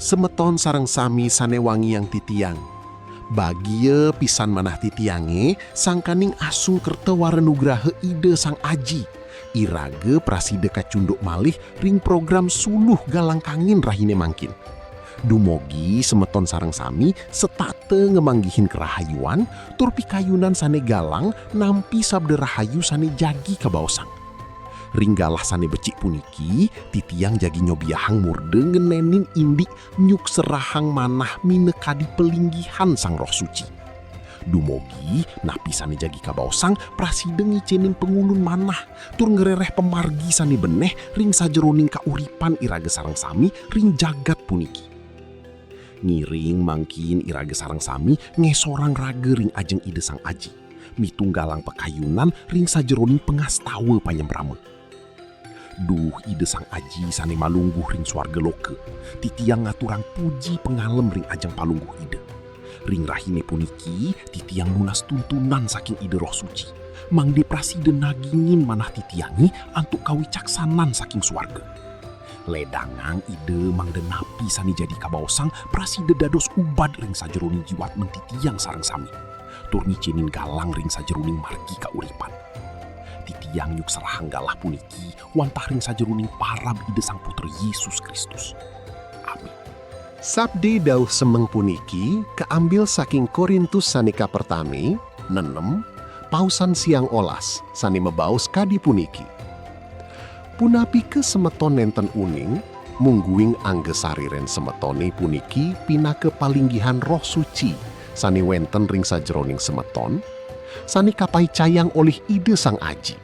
Semeton sareng sami sanewangi yang titiang. Bagia pisan manah titiange sangkaning asung kerta warenugraha ide sang aji. Irage praside kacunduk malih ring program suluh galang kangin rahine mangkin. Dumogi semeton sareng sami setate ngemanggihin kerahayuan tur pikayunan sane galang nampi sabda rahayu sane jagi kabaosang. Ringgalah sane becik puniki titiang jagi nyobiahang murde ngenenin indik nyuk serahang manah minekadi pelinggihan sang roh suci. Dumogi napi sane jagi kabaosang praside ngicenin pengulun manah tur ngerereh pemargi sane beneh ring sajeroning kauripan irage sareng sami ring jagat puniki. Ngiring mangkin irage sareng sami ngesorang rage ring ajeng ide sang aji. Mitunggalang pekayunan ring sajeroning pengastawa panyemrame. Duh ide sang aji sane malungguh ring swarga loke. Titiang ngaturang puji pengalem ring ajeng palungguh ide. Ring rahine puniki titiang lunas tuntunan saking ide roh suci. Mangde praside nagingin manah titiangi antuk kawicaksanan saking swarga. Ledangang ide mangde napi sani jadi kabaosang praside dados ubad ring sajeroning jiwat mentitiang sareng sami. Tur ngicinin galang ring sajeroning margi kauripan. Titiang nyuk serahang galah puniki wantah ring sajeroning parab ide sang putra Yesus Kristus. Amin. Sabdi dauh semeng puniki keambil saking Korintus sanika pertami 6 pausan siang olas sani mebaos kadi puniki. Punapi ke semeton nenten uning mungguing anggesariren semetone puniki pinake palinggihan roh suci sani wenten ring sajeroning semeton sani kapai cayang oleh ide sang aji.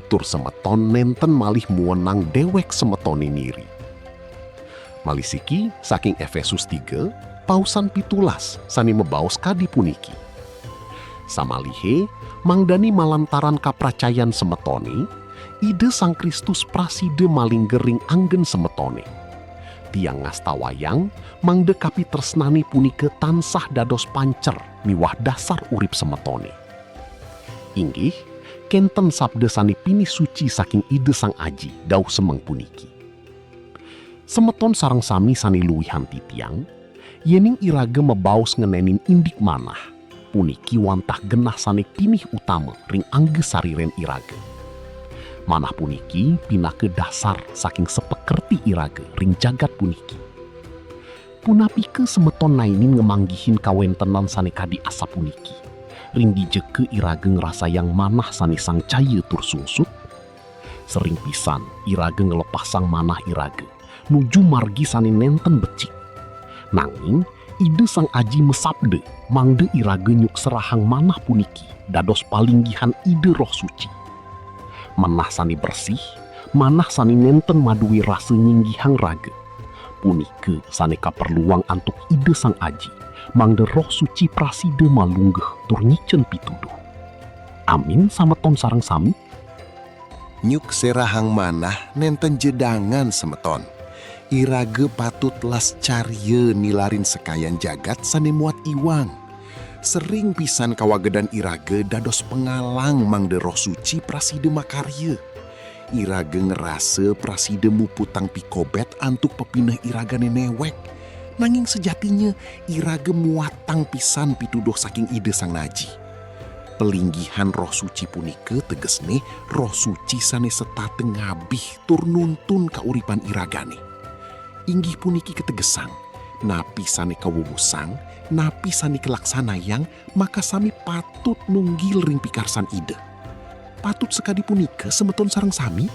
Tur semeton nenten malih muwenang dewek semetone niri. Malisiki saking Efesus 3 pausan 17 sani mebaos kadi puniki. Samalihe mangdani malantaran kapracayan semetone ide sang Kristus praside maling gering anggen semetone. Tiang ngastawayang mangde kapi tresnani punike tansah dados pancer miwah dasar urip semetone. Inggih kenten sabda sani pini suci saking ide sang aji dauh semeng puniki. Semeton sareng sami sani luwihan titiang yening irage mebaos ngenenin indik manah puniki wantah genah sani pinih utama ring anggesariren irage. Manah puniki pinake dasar saking sepekerti irage ring jagat puniki. Punapike semeton nainin ngemanggihin kawentenan sane kadi asa puniki. Ring dijeke irage ngerasa yang manah sane sang caya tur sungsut. Sering pisan irage ngelepas sang manah irage nuju margi sane nenten becik. Nanging ide sang aji mesabde mangde irage nyuk serahang manah puniki dados palinggihan ide roh suci. Manah sani bersih, manah sani nenten madui rasa nyinggihang raga. Punike sani kaperluang antuk ide sang aji, mangde roh suci praside malunggeh tur nyicen pituduh. Amin sameton sareng sami. Nyuk serahang manah nenten jedangan semeton. Irage patut las carye nilarin sekayan jagat sane muat iwang. Sering pisan kawagedan irage dados pengalang mangde roh suci praside makarya. Irage ngerase praside muputang pikobet antuk pepineh iragane newek. Nanging sejatinya irage muatang pisan pituduh saking ide sang naji. Pelinggihan roh suci punike tegesne roh suci sane setate ngabih tur nuntun kauripan iragane. Inggih puniki ketegesang napi sane kawuwusang, napi sani kelaksanayang, maka sami patut nunggil ring pikarsan ide. Patut sekadi punika semeton sareng sami.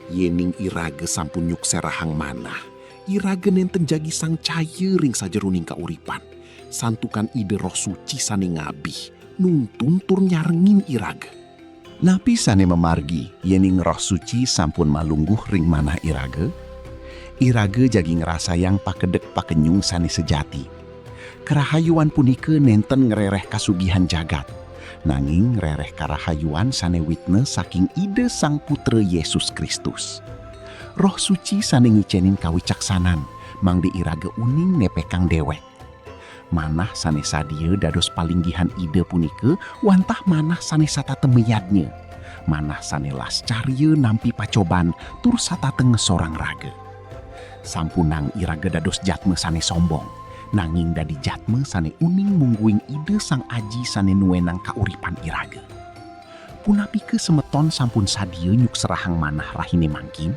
Yening irage sampun nyuk serahang manah, irage nenten jagi sang caya ring sajeroning kauripan. Santukan ide roh suci sane ngabih, nuntun tur nyarengin irage. Napi sane memargi yening roh suci sampun malungguh ring manah irage. Irage jagi ngerasayang pakedek pakenyung sane sejati. Kerahayuan punike nenten ngerereh kasugihan jagat. Nanging ngerereh karahayuan sane witness saking ide sang putra Yesus Kristus. Roh suci sane ngicenin kawicaksanan, mangde irage uning nepekang dewek. Manah sane sadia dados palinggihan ide punike wantah manah sane satate meyadnya. Manah sane las carye nampi pacoban tur satate ngesorang raga. Sampunang iraga dados jatme sane sombong, nanging dadi jatme sane uning mungguing ide sang aji sane nuenang kauripan iraga. Punapike semeton sampun sadia nyuk serahang manah rahine mangkin?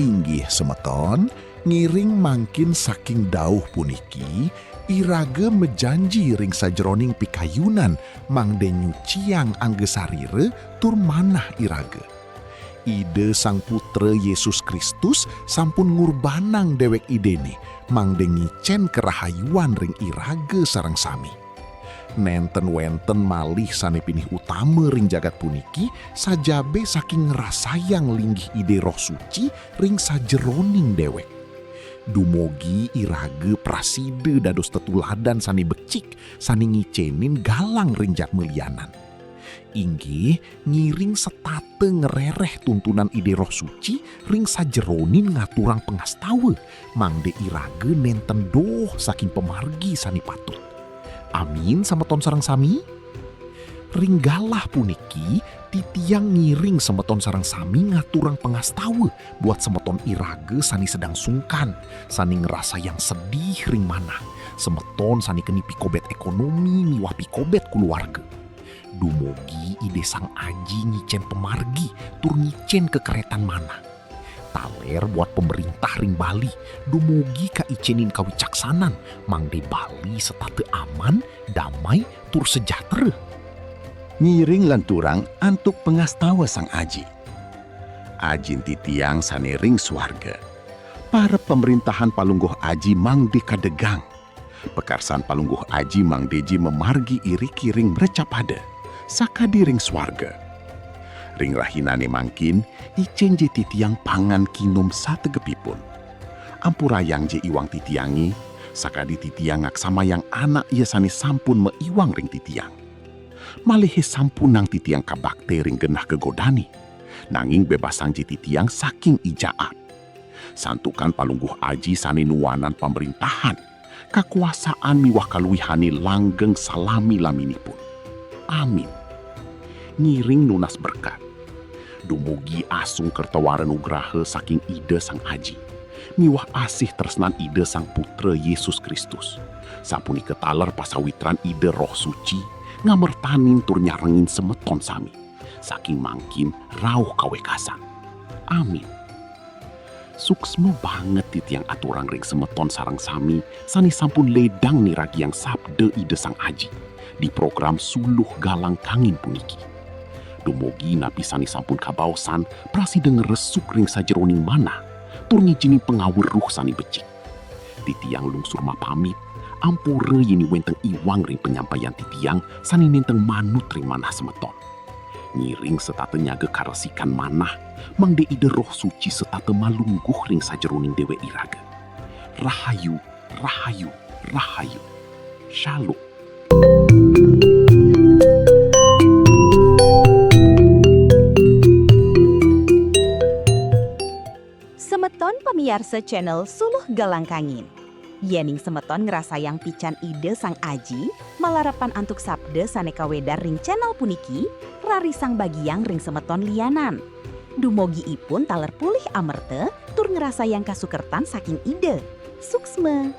Inggih semeton, ngiring mangkin saking dauh puniki, iraga mejanji ring sajroning pikayunan mangde nyuciang anggesarire tur manah iraga. Ide sang putra Yesus Kristus sampun ngurbanang dewek idene, mangde ngicen kerahayuan ring iraga sareng sami. Nenten wenten malih sane pinih utama ring jagat puniki, sajabe saking ngrasayang linggih ide Roh Suci ring sajeroning dewek. Dumogi iraga praside dados tetuladan sane becik, sane ngicenin galang ring jatme lianan. Inggih ngiring setate ngerereh tuntunan ide Roh Suci ring sajeronin ngaturang pengastawe, mangde iraga nenten doh saking pemargi sani patut. Amin semeton sareng sami. Ringgalah puniki titiang ngiring semeton sareng sami ngaturang pengastawe buat semeton iraga sani sedang sungkan, sani ngerasa yang sedih ring manah, semeton sani keni pikobet ekonomi miwah pikobet keluarga. Dumogi ide sang aji ngicen pemargi tur ngicen kekeretan mana. Taler buat pemerintah ring Bali, dumogi ka icenin kawicaksanan, mangde Bali setate aman, damai, tur sejahtera. Ngiring lanturang antuk pengastawa sang aji. Ajin titiang sane ring suarga. Para pemerintahan palungguh aji mangde kadegang. Pekarsan palungguh aji mangdeji memargi iriki ring merecapada. Sakadi ring suarga. Ring rahinane mangkin, icen je titiang pangan kinum sategepipun. Ampurayang je iwang titiangi, sakadi titiang ngaksama yang anak ia sani sampun meiwang ring titiang. Malihe sampunang titiang kabakte ring genah kegodani, nanging bebasang je titiang saking ijaat. Santukan palungguh aji sani nuanan pemerintahan, kakuasaan miwah kaluihani langgeng salami laminipun. Amin. Ngiring nunas berkat. Dumugi asung kertawaran nugraha saking ide sang aji. Miwah asih tresnan ide sang putra Yesus Kristus. Sampuni ketaler pasawitran ide Roh Suci, ngamertanin tur nyarengin semeton sami. Saking mangkin rauh kawekasan. Amin. Suksma banget titiang aturang ring semeton sarang sami, sani sampun ledang niragi yang sabde ide sang aji. Di program Suluh Galang Kangin puniki. Dumogi napi sani sampun kabaosan prasida ngeresuk ring sajeroning mana tur ngijini pengaweruh sani becik. Titiang lungsur mapamit, ampure yini wenteng iwang ring penyampaian titiang sani nenteng manut ring manah semeton. Ngiring setate nyaga karesikan manah, mangde ide Roh Suci setate malungguh ring sajeroning dewe iraga. Rahayu, rahayu, rahayu. Shalom. Semeton pemiarsa channel Suluh Galang Kangin. Yening semeton ngerasa yang pican ide sang aji, malarapan antuk sabda saneka wedar ring channel puniki, rarisang bagiang ring semeton lianan. Dumogi ipun taler pulih amerte, tur ngerasa yang kasukertan saking ide. Suksma.